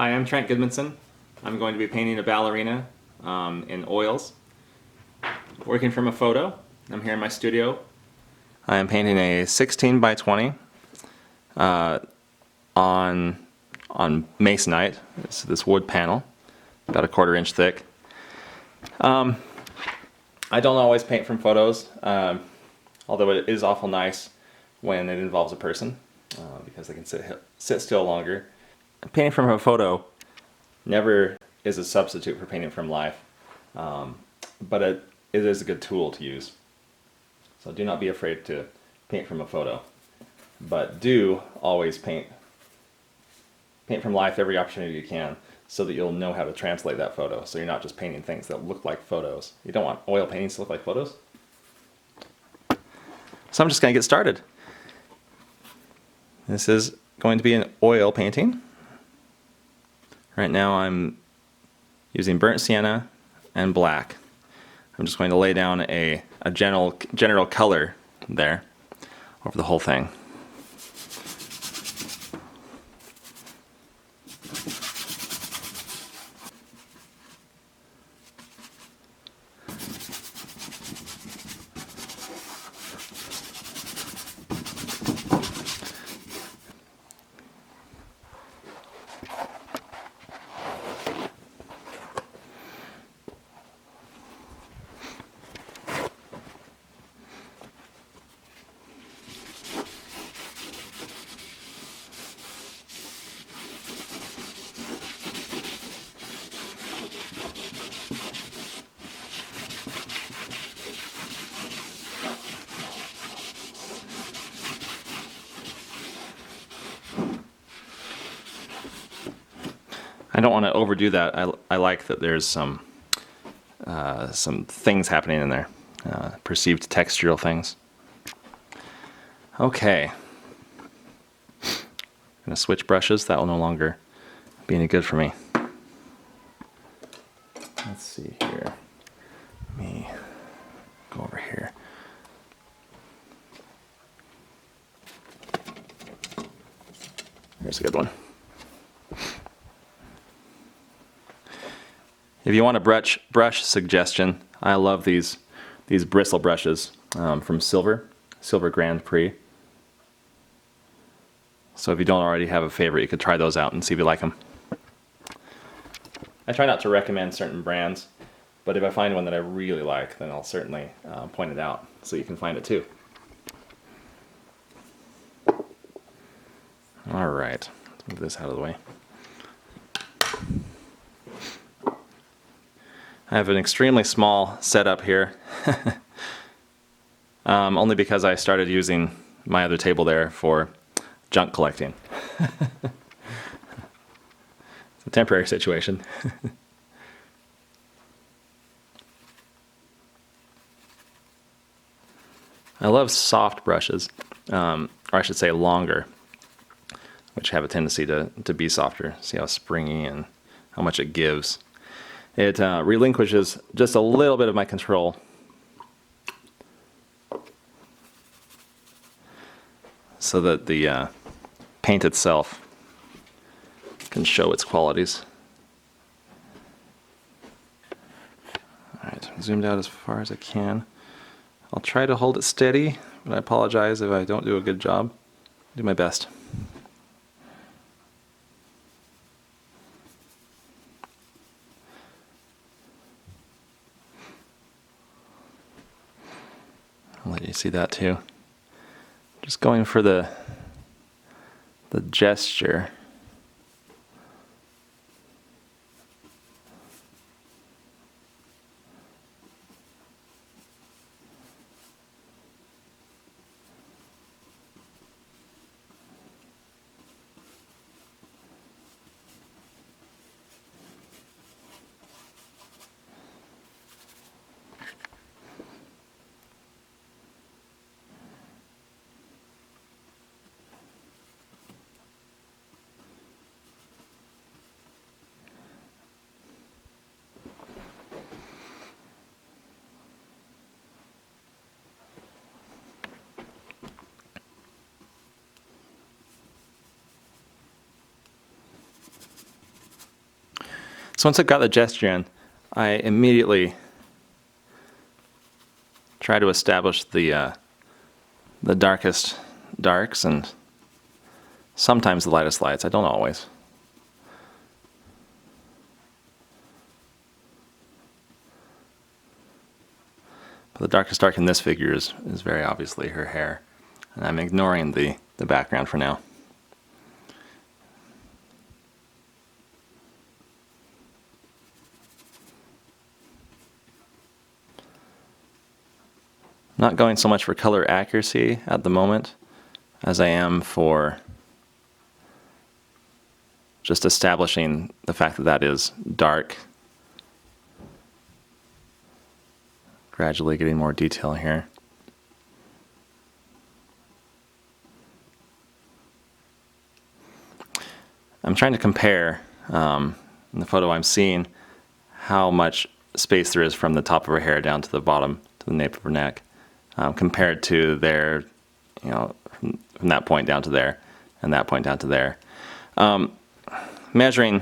Hi, I'm Trent Gudmundsen. I'm going to be painting a ballerina in oils. Working from a photo. I'm here in my studio. I am painting a 16 by 20 on masonite. It's this wood panel, about a 1/4 inch thick. I don't always paint from photos, although it is awful nice when it involves a person because they can sit still longer. Painting from a photo never is a substitute for painting from life, but it is a good tool to use. So do not be afraid to paint from a photo, but do always paint from life every opportunity you can, so that you'll know how to translate that photo. So you're not just painting things that look like photos. You don't want oil paintings to look like photos. So I'm just going to get started. This is going to be an oil painting. Right now I'm using burnt sienna and black. I'm just going to lay down a general color there over the whole thing. I don't want to overdo that. I like that there's some things happening in there, perceived textural things. Okay, I'm going to switch brushes. That will no longer be any good for me. Let's see here. Let me go over here. Here's a good one. If you want a brush suggestion, I love these bristle brushes from Silver Grand Prix. So if you don't already have a favorite, you could try those out and see if you like them. I try not to recommend certain brands, but if I find one that I really like, then I'll certainly point it out so you can find it too. All right, let's move this out of the way. I have an extremely small setup here, only because I started using my other table there for junk collecting. It's a temporary situation. I love soft brushes, or I should say longer, which have a tendency to be softer. See how springy and how much it gives. It relinquishes just a little bit of my control. So that the paint itself can show its qualities. Alright, zoomed out as far as I can. I'll try to hold it steady, but I apologize if I don't do a good job. I'll do my best. I'll let you see that too. Just going for the gesture. So once I've got the gesture in, I immediately try to establish the darkest darks and sometimes the lightest lights. I don't always. But the darkest dark in this figure is very obviously her hair. And I'm ignoring the background for now. Not going so much for color accuracy at the moment as I am for just establishing the fact that that is dark. Gradually getting more detail here. I'm trying to compare, in the photo I'm seeing, how much space there is from the top of her hair down to the bottom, to the nape of her neck, compared to there, from that point down to there, and that point down to there. Measuring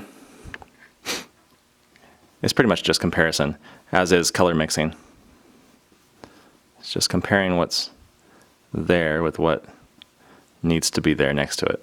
is pretty much just comparison, as is color mixing. It's just comparing what's there with what needs to be there next to it.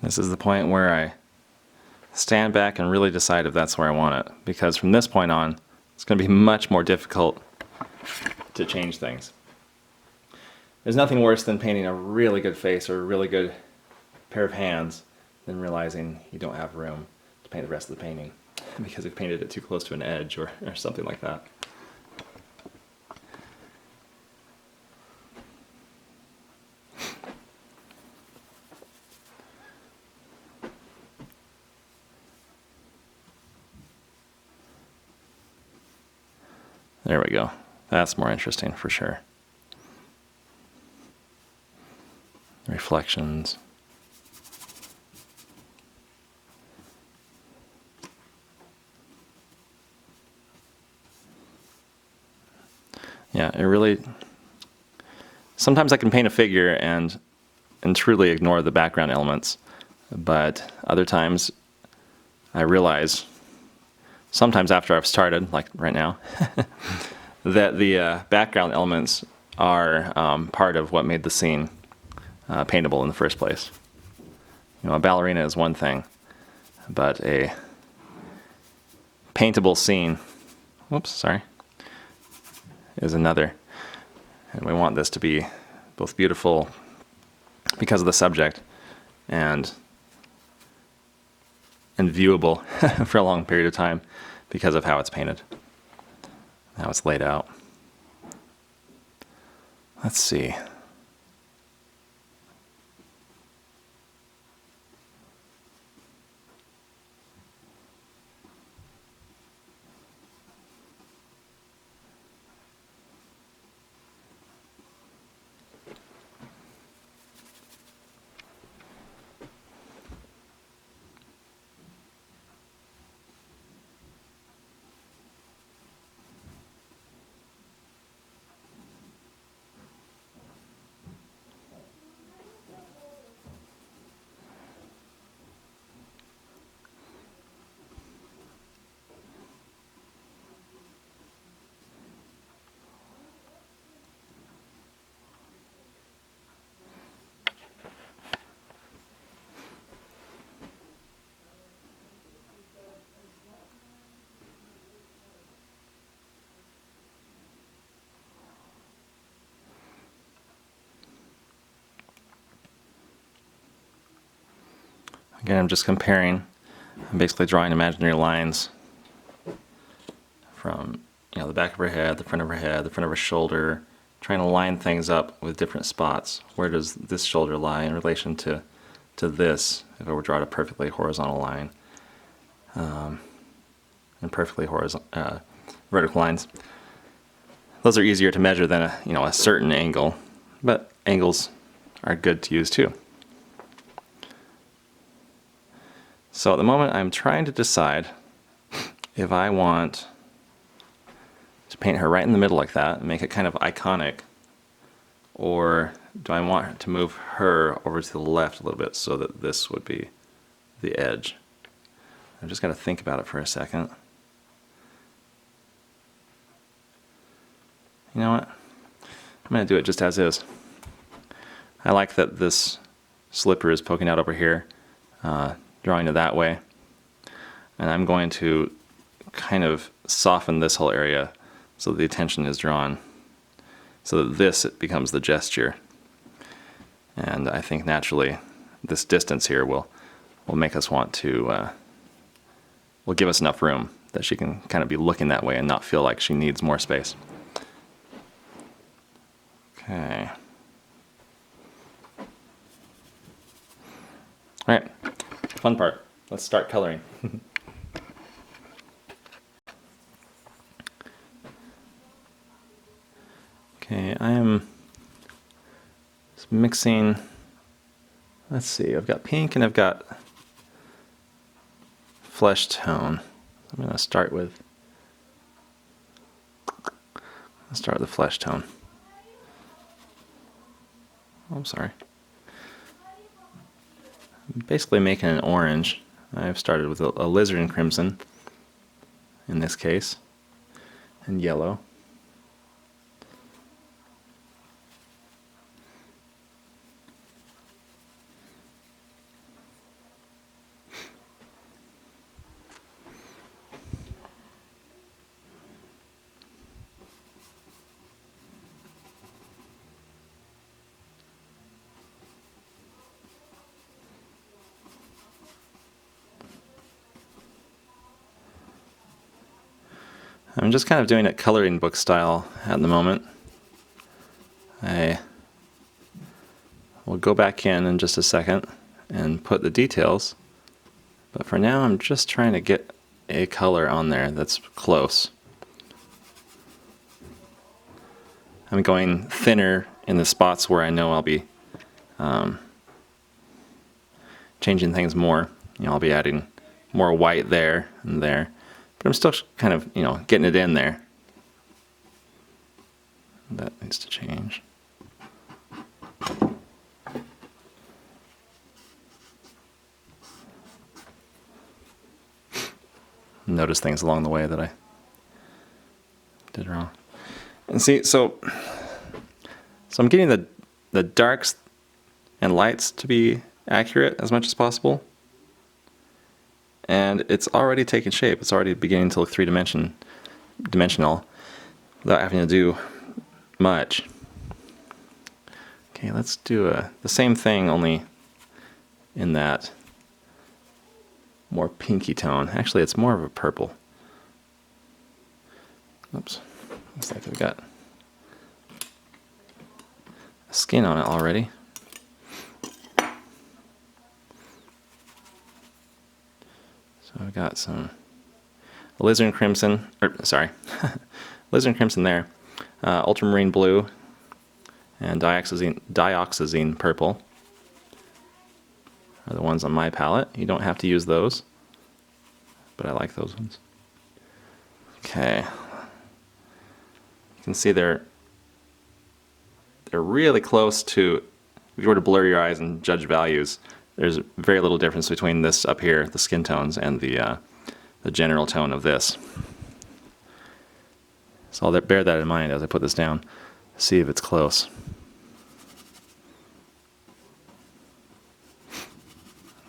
This is the point where I stand back and really decide if that's where I want it, because from this point on, it's going to be much more difficult to change things. There's nothing worse than painting a really good face or a really good pair of hands than realizing you don't have room to paint the rest of the painting because you've painted it too close to an edge or something like that. There we go. That's more interesting for sure. Reflections. Yeah, it really... Sometimes I can paint a figure and truly ignore the background elements, but other times I realize, sometimes after I've started, like right now, that the background elements are part of what made the scene paintable in the first place. A ballerina is one thing, but a paintable scene, is another. And we want this to be both beautiful because of the subject and viewable for a long period of time because of how it's painted, how it's laid out. Let's see. Again, I'm just comparing. I'm basically drawing imaginary lines from the back of her head, the front of her head, the front of her shoulder, trying to line things up with different spots. Where does this shoulder lie in relation to this, if I were to draw a perfectly horizontal line, and perfectly horizontal vertical lines. Those are easier to measure than a certain angle, but angles are good to use too. So at the moment I'm trying to decide if I want to paint her right in the middle like that and make it kind of iconic, or do I want to move her over to the left a little bit so that this would be the edge? I've just got to think about it for a second. You know what? I'm going to do it just as is. I like that this slipper is poking out over here, drawing it that way. And I'm going to kind of soften this whole area so that the attention is drawn, so that this becomes the gesture. And I think naturally this distance here will make us want to, will give us enough room that she can kind of be looking that way and not feel like she needs more space. Okay. All right, fun part. Let's start coloring. Okay, I am just mixing. Let's see, I've got pink and I've got flesh tone. I'm going to start with the flesh tone. Oh, I'm sorry. I'm basically making an orange. I've started with a alizarin crimson in this case, and yellow. I'm just kind of doing it coloring book style at the moment. I will go back in just a second and put the details, but for now I'm just trying to get a color on there that's close. I'm going thinner in the spots where I know I'll be changing things more. I'll be adding more white there and there. But I'm still kind of, getting it in there. That needs to change. Notice things along the way that I did wrong. And see, so I'm getting the darks and lights to be accurate as much as possible. And it's already taken shape. It's already beginning to look three-dimensional without having to do much. Okay, let's do the same thing, only in that more pinky tone. Actually, it's more of a purple. Oops, looks like I've got skin on it already. So I've got some alizarin crimson, alizarin crimson there, ultramarine blue, and dioxazine purple are the ones on my palette. You don't have to use those, but I like those ones. Okay, you can see they're really close to, if you were to blur your eyes and judge values, there's very little difference between this up here, the skin tones, and the general tone of this. So I'll bear that in mind as I put this down, see if it's close.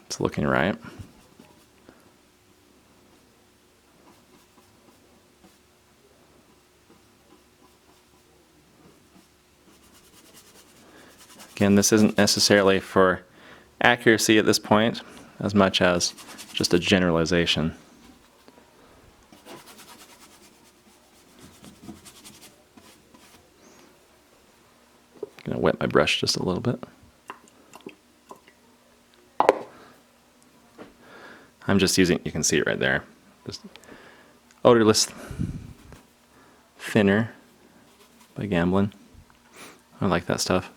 It's looking right. Again, this isn't necessarily for accuracy at this point. as much as just a generalization. I'm going to wet my brush just a little bit. I'm just using, you can see it right there, just odorless thinner by Gamblin. I like that stuff.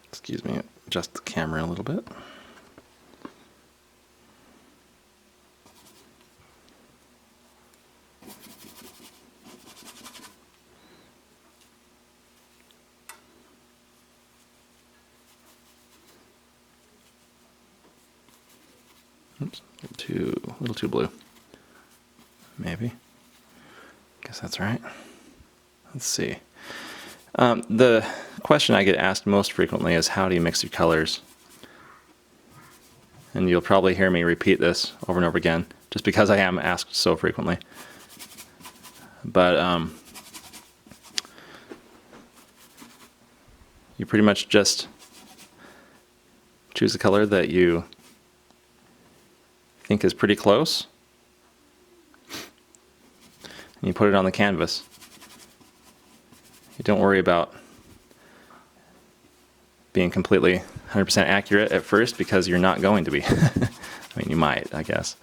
Excuse me, adjust the camera a little bit. Oops, a little too blue. Maybe. Guess that's right. Let's see. The question I get asked most frequently is, how do you mix your colors? And you'll probably hear me repeat this over and over again, just because I am asked so frequently. But you pretty much just choose a color that you think is pretty close, and you put it on the canvas. You don't worry about being completely 100% accurate at first, because you're not going to be. I mean, you might, I guess.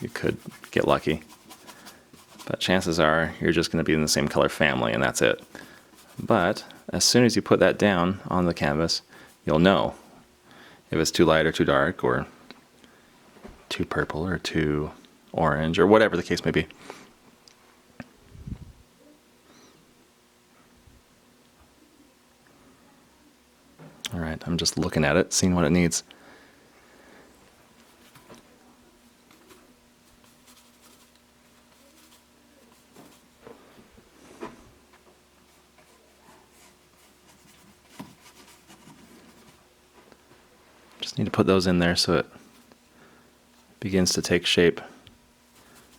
You could get lucky. But chances are you're just going to be in the same color family, and that's it. But as soon as you put that down on the canvas, you'll know if it's too light or too dark, or too purple or too orange, or whatever the case may be. All right, I'm just looking at it, seeing what it needs. Just need to put those in there so it begins to take shape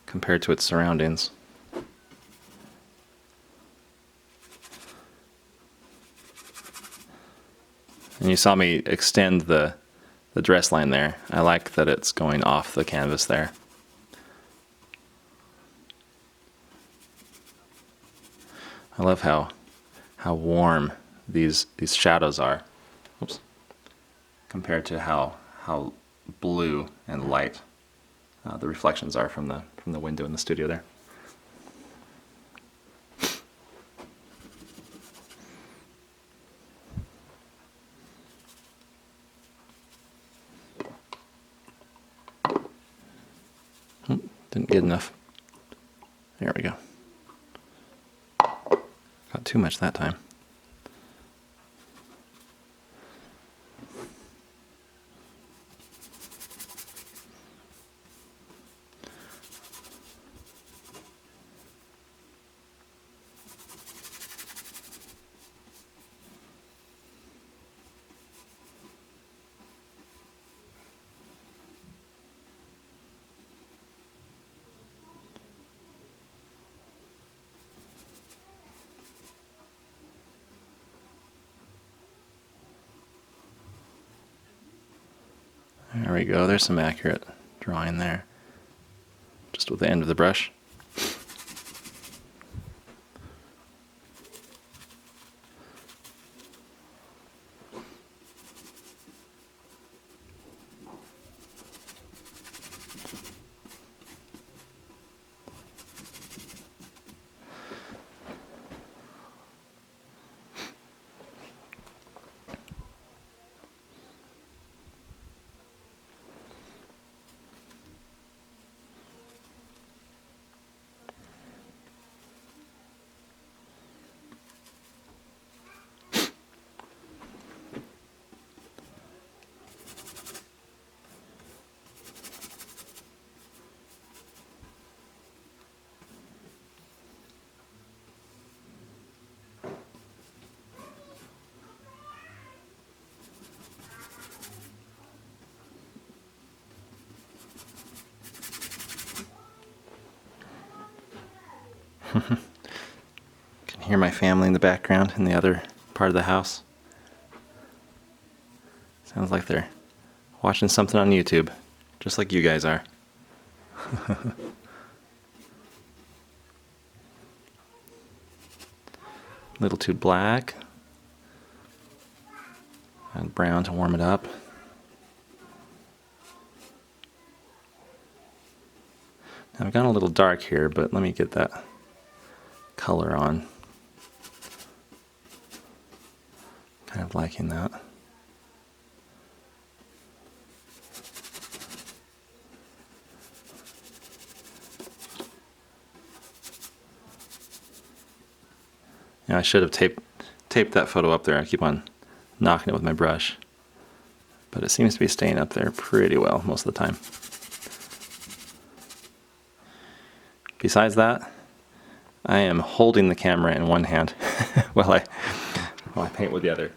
compared to its surroundings. And you saw me extend the dress line there. I like that it's going off the canvas there. I love how warm these shadows are. Oops. Compared to how blue and light the reflections are from the window in the studio there. Didn't get enough. There we go. Got too much that time. There we go, there's some accurate drawing there. Just with the end of the brush. You can hear my family in the background in the other part of the house. Sounds like they're watching something on YouTube, just like you guys are. A little too black. Add brown to warm it up. Now I've gone a little dark here, but let me get that color on. Kind of liking that. Yeah, I should have taped that photo up there. I keep on knocking it with my brush. But it seems to be staying up there pretty well most of the time. Besides that, I am holding the camera in one hand while I paint with the other.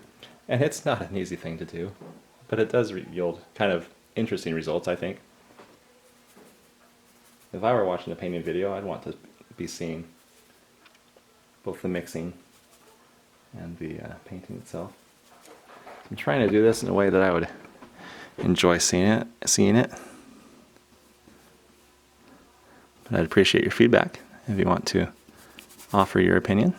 And it's not an easy thing to do, but it does yield kind of interesting results, I think. If I were watching a painting video, I'd want to be seeing both the mixing and the painting itself. I'm trying to do this in a way that I would enjoy seeing it. But I'd appreciate your feedback if you want to offer your opinion.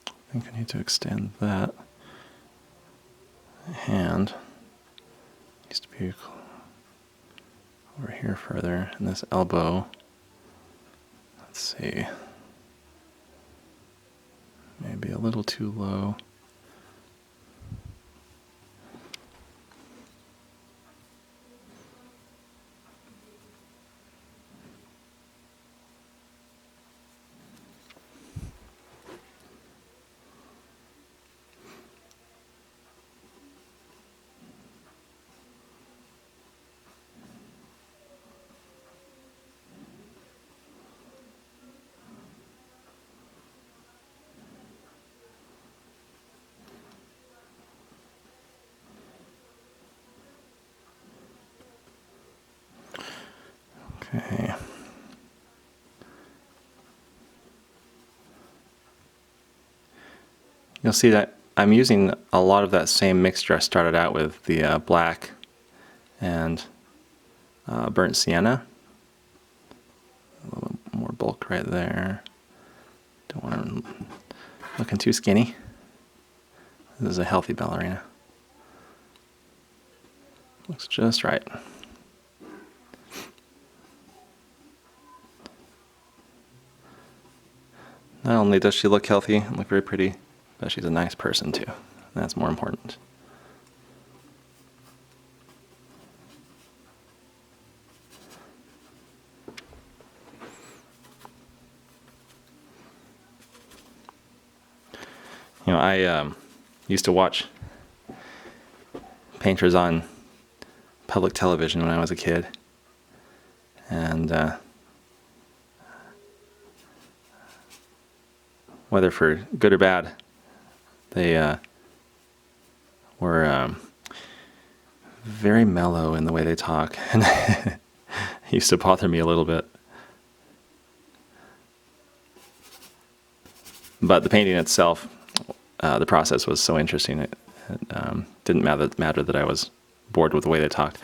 I think I need to extend that hand. Needs to be over here further, and this elbow, let's see, maybe a little too low. Okay. You'll see that I'm using a lot of that same mixture I started out with, the black and burnt sienna. A little more bulk right there. Don't want them looking too skinny. This is a healthy ballerina. Looks just right. Not only does she look healthy and look very pretty, but she's a nice person too. That's more important. You know, I used to watch painters on public television when I was a kid, and whether for good or bad, they were very mellow in the way they talk, and it used to bother me a little bit. But the painting itself, the process was so interesting. It didn't matter that I was bored with the way they talked.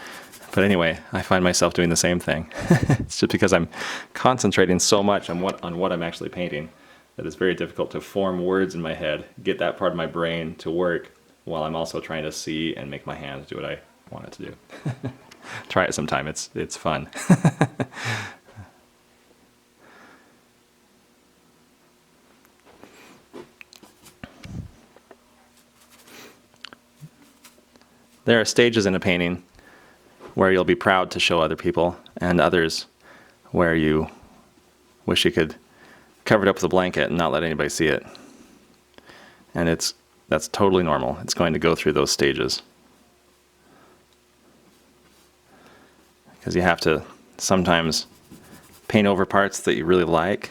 But anyway, I find myself doing the same thing. It's just because I'm concentrating so much on what I'm actually painting that it's very difficult to form words in my head, get that part of my brain to work, while I'm also trying to see and make my hands do what I want it to do. Try it sometime. It's fun. There are stages in a painting where you'll be proud to show other people, and others where you wish you could cover it up with a blanket and not let anybody see it. And that's totally normal. It's going to go through those stages. Because you have to sometimes paint over parts that you really like,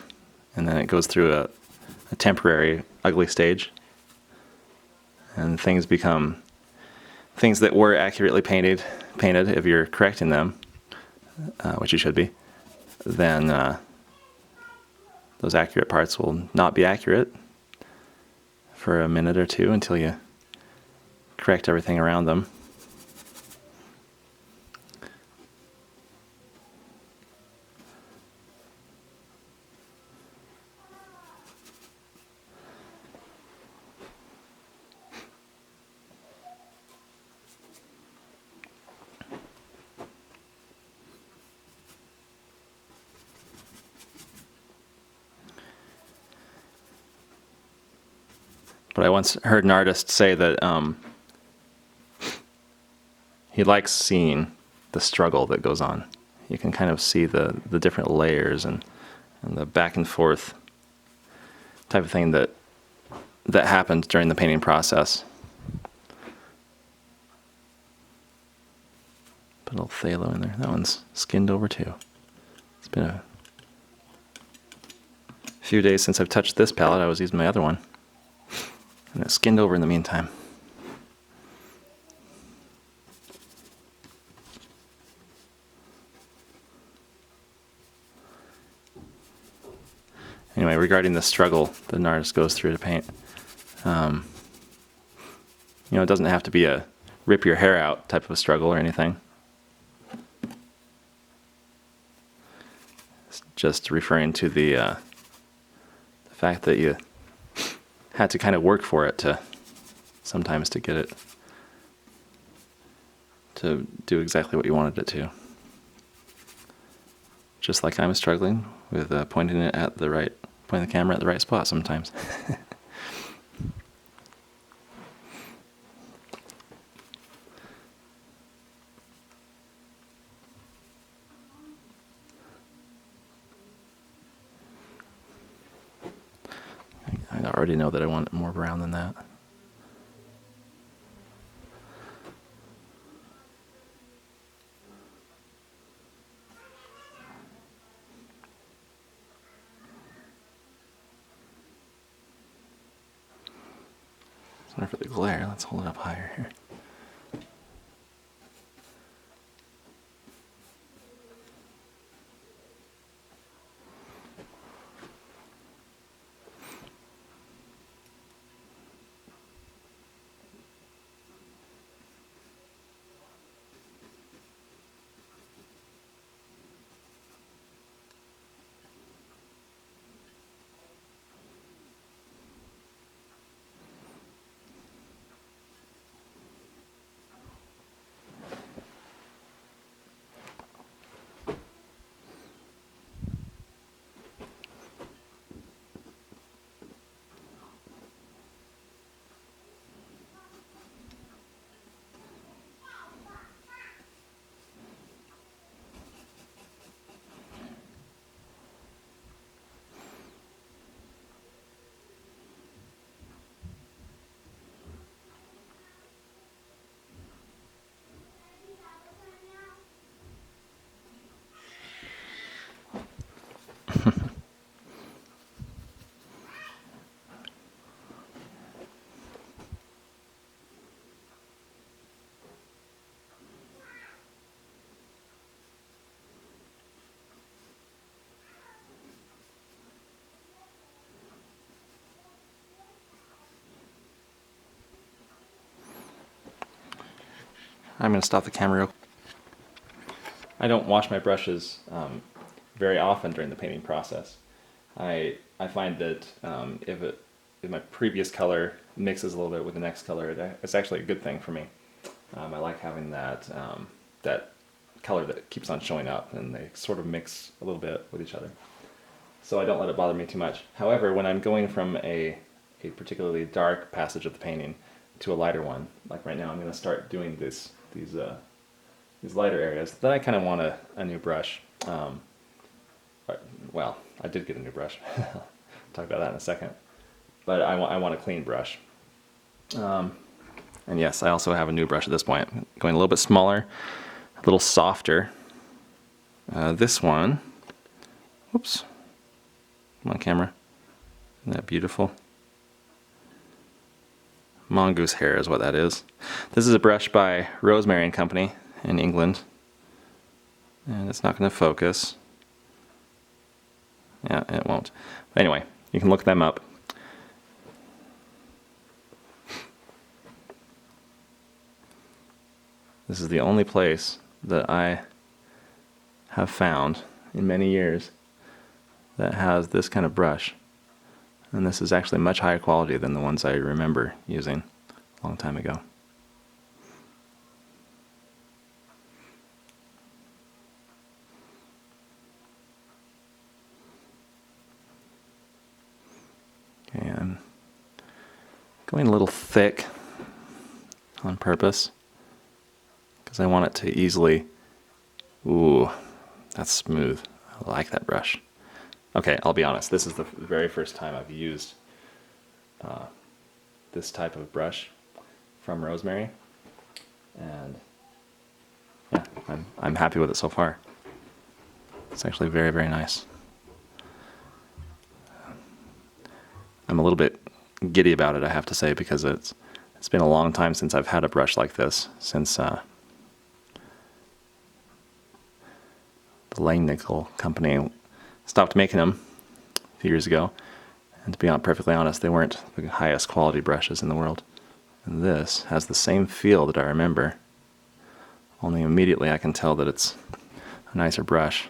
and then it goes through a temporary ugly stage, and things become things that were accurately painted if you're correcting them, which you should be. Then those accurate parts will not be accurate for a minute or two until you correct everything around them. But I once heard an artist say that he likes seeing the struggle that goes on. You can kind of see the different layers and the back and forth type of thing that happens during the painting process. Put a little phthalo in there. That one's skinned over too. It's been a few days since I've touched this palette. I was using my other one. And it skinned over in the meantime. Anyway, regarding the struggle that an artist goes through to paint, it doesn't have to be a rip your hair out type of a struggle or anything. It's just referring to the fact that you had to kind of work for it sometimes to get it to do exactly what you wanted it to. Just like I'm struggling with pointing the camera at the right spot sometimes. I already know that I want it more brown than that. Sorry for the glare. Let's hold it up higher here. I'm going to stop the camera real quick. I don't wash my brushes very often during the painting process. I find that if my previous color mixes a little bit with the next color, it's actually a good thing for me. I like having that color that keeps on showing up, and they sort of mix a little bit with each other. So I don't let it bother me too much. However, when I'm going from a particularly dark passage of the painting to a lighter one, like right now, I'm going to start doing these lighter areas. Then I kind of want a new brush. Well, I did get a new brush. I'll talk about that in a second. But I want a clean brush. And yes, I also have a new brush at this point. Going a little bit smaller, a little softer. This one Whoops. Come on, camera. Isn't that beautiful? Mongoose hair is what that is. This is a brush by Rosemary and Company in England. And it's not going to focus. Yeah, it won't. But anyway, you can look them up. This is the only place that I have found in many years that has this kind of brush. And this is actually much higher quality than the ones I remember using a long time ago. Okay, I'm going a little thick on purpose because I want it to easily... Ooh, that's smooth. I like that brush. Okay, I'll be honest, this is the very first time I've used this type of brush from Rosemary, and yeah, I'm happy with it so far. It's actually very, very nice. I'm a little bit giddy about it, I have to say, because it's been a long time since I've had a brush like this, since the Langnickel company stopped making them a few years ago. And to be perfectly honest, they weren't the highest quality brushes in the world. And this has the same feel that I remember, only immediately I can tell that it's a nicer brush.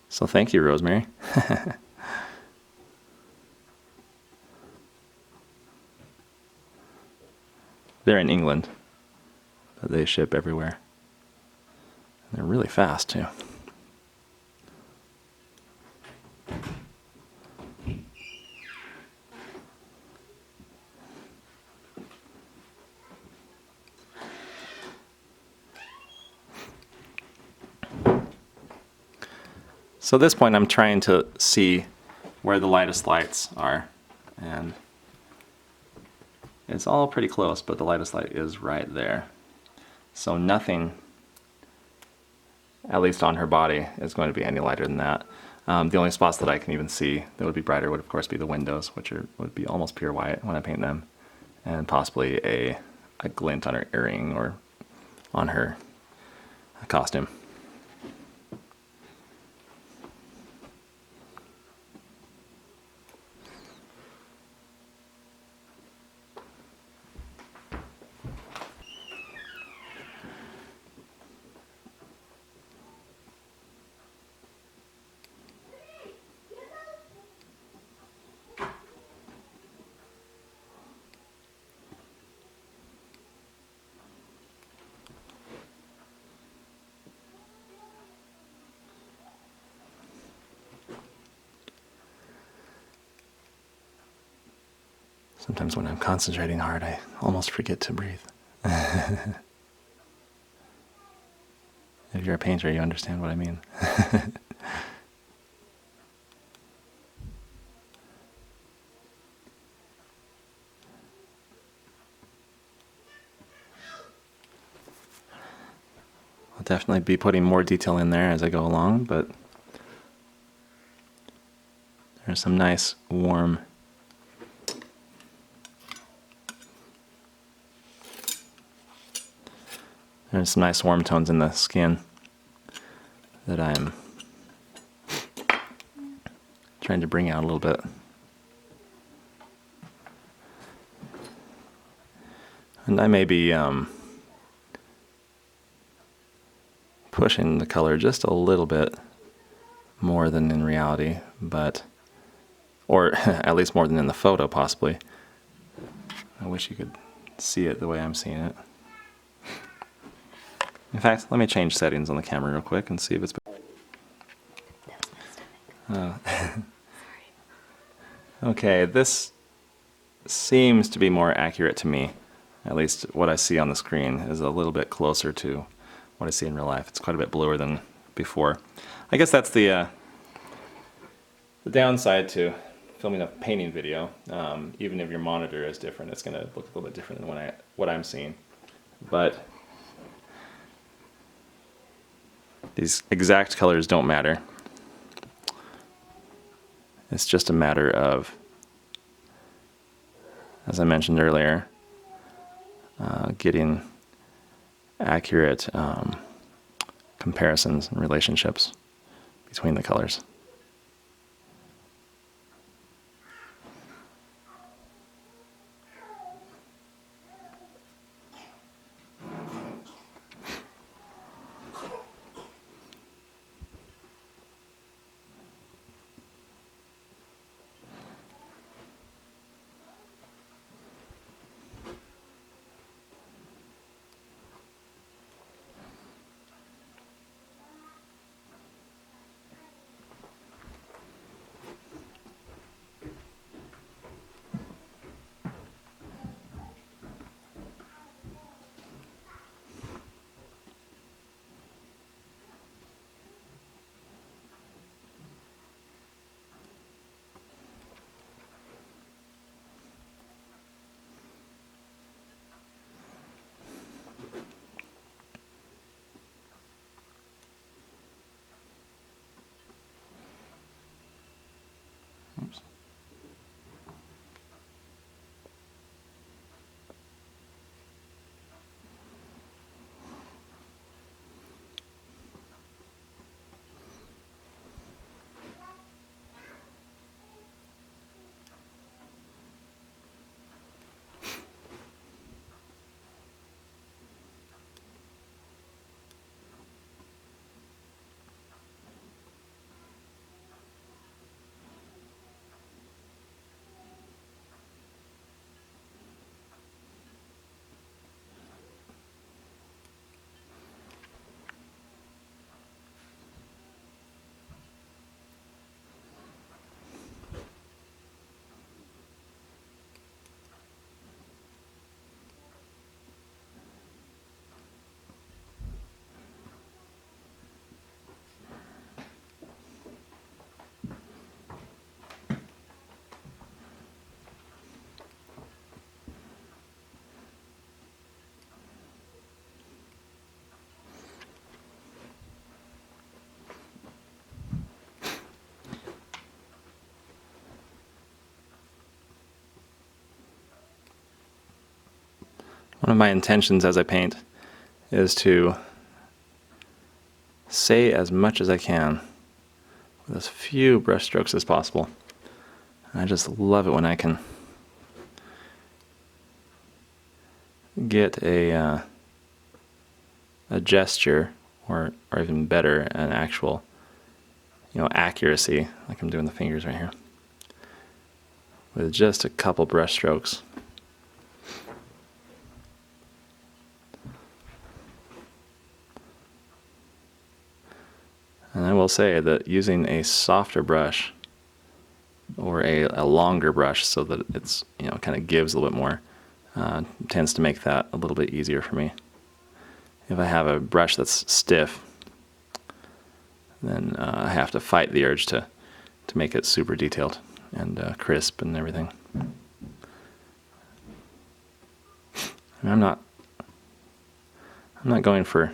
So thank you, Rosemary. They're in England, but they ship everywhere. And they're really fast, too. So at this point I'm trying to see where the lightest lights are, and it's all pretty close, but the lightest light is right there. So nothing, at least on her body, is going to be any lighter than that. The only spots that I can even see that would be brighter would of course be the windows, which would be almost pure white when I paint them, and possibly a glint on her earring or on her costume. Sometimes when I'm concentrating hard, I almost forget to breathe. If you're a painter, you understand what I mean. I'll definitely be putting more detail in there as I go along, but there's some nice warm tones in the skin that I'm trying to bring out a little bit. And I may be pushing the color just a little bit more than in reality, or at least more than in the photo possibly. I wish you could see it the way I'm seeing it. In fact, let me change settings on the camera real quick and see if it's better. Okay, this seems to be more accurate to me. At least what I see on the screen is a little bit closer to what I see in real life. It's quite a bit bluer than before. I guess that's the downside to filming a painting video. Even if your monitor is different, it's going to look a little bit different than what I'm seeing. But These exact colors don't matter. It's just a matter of, as I mentioned earlier, getting accurate comparisons and relationships between the colors. Oops. One of my intentions as I paint is to say as much as I can with as few brush strokes as possible. And I just love it when I can get a gesture, or even better, an actual, accuracy, like I'm doing the fingers right here, with just a couple brush strokes. And I will say that using a softer brush or a longer brush so that it's, kind of gives a little bit more, tends to make that a little bit easier for me. If I have a brush that's stiff, then I have to fight the urge to make it super detailed and crisp and everything. I'm not going for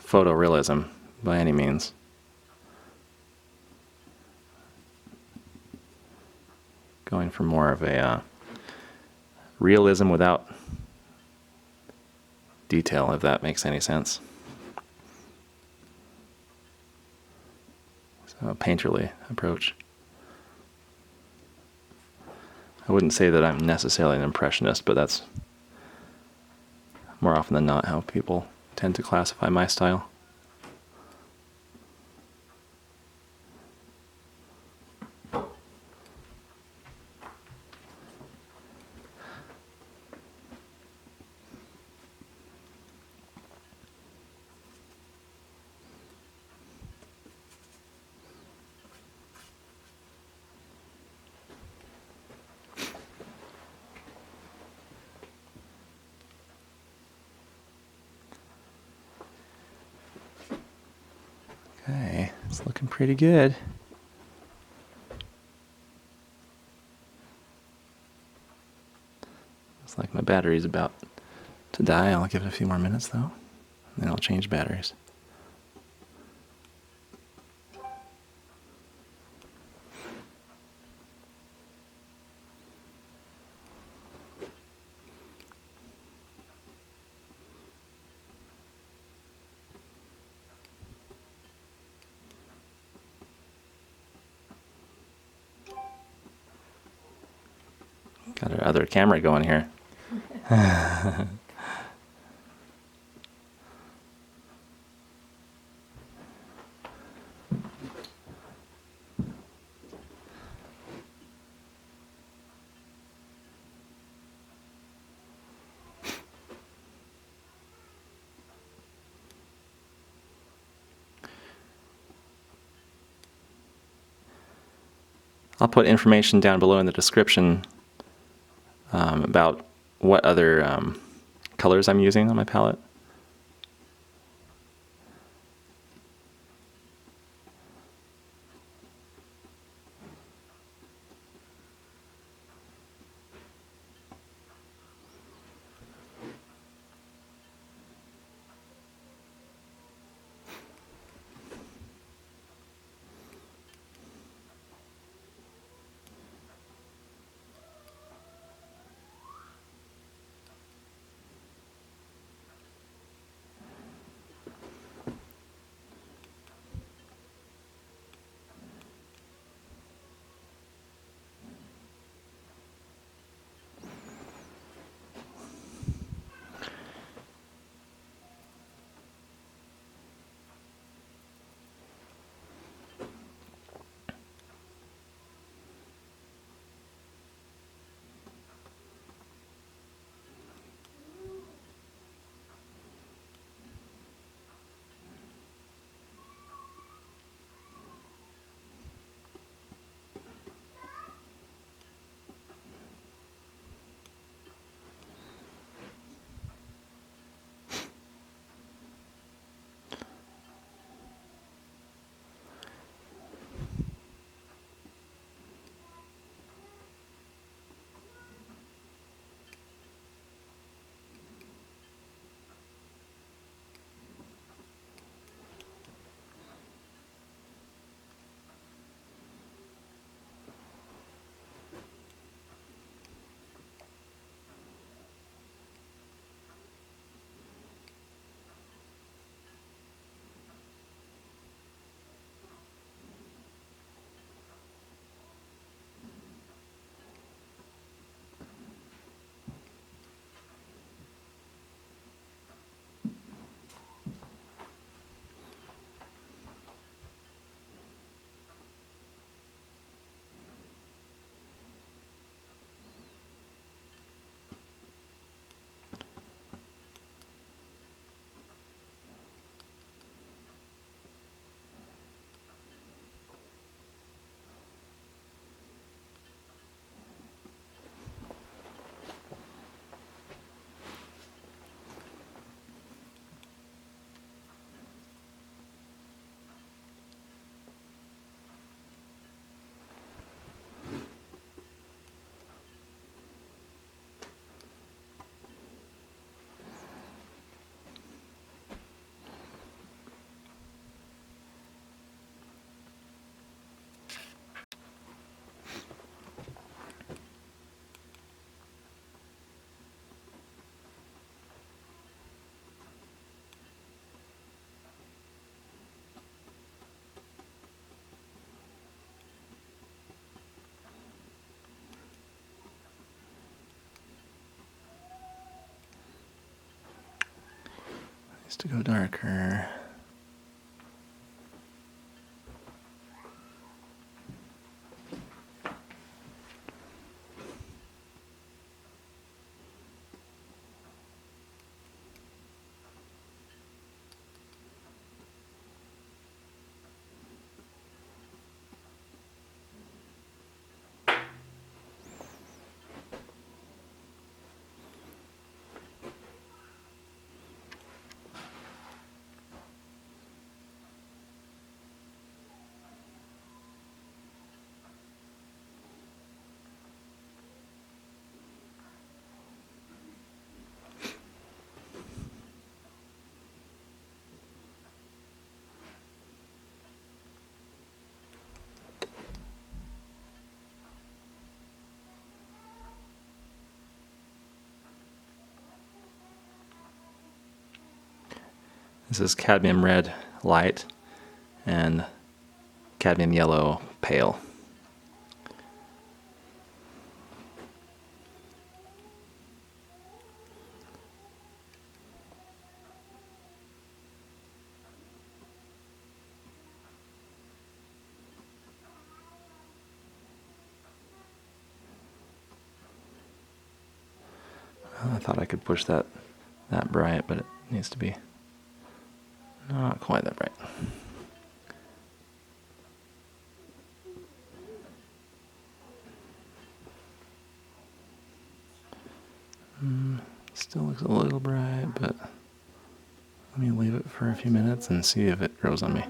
photorealism by any means. Going for more of a realism without detail, if that makes any sense. So a painterly approach. I wouldn't say that I'm necessarily an impressionist, but that's more often than not how people tend to classify my style. Okay, it's looking pretty good. Looks like my battery's about to die. I'll give it a few more minutes though. Then I'll change batteries. Got our other camera going here. I'll put information down below in the description about what other colors I'm using on my palette. Needs to go darker. This is Cadmium Red Light and Cadmium Yellow Pale. I thought I could push that bright, but it needs to be not quite that bright. Still looks a little bright, but let me leave it for a few minutes and see if it grows on me.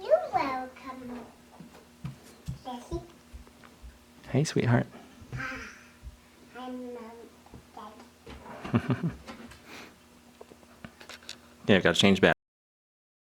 You're welcome, Jessie. Hey, sweetheart. I'm dead. Yeah, I've got to change batteries.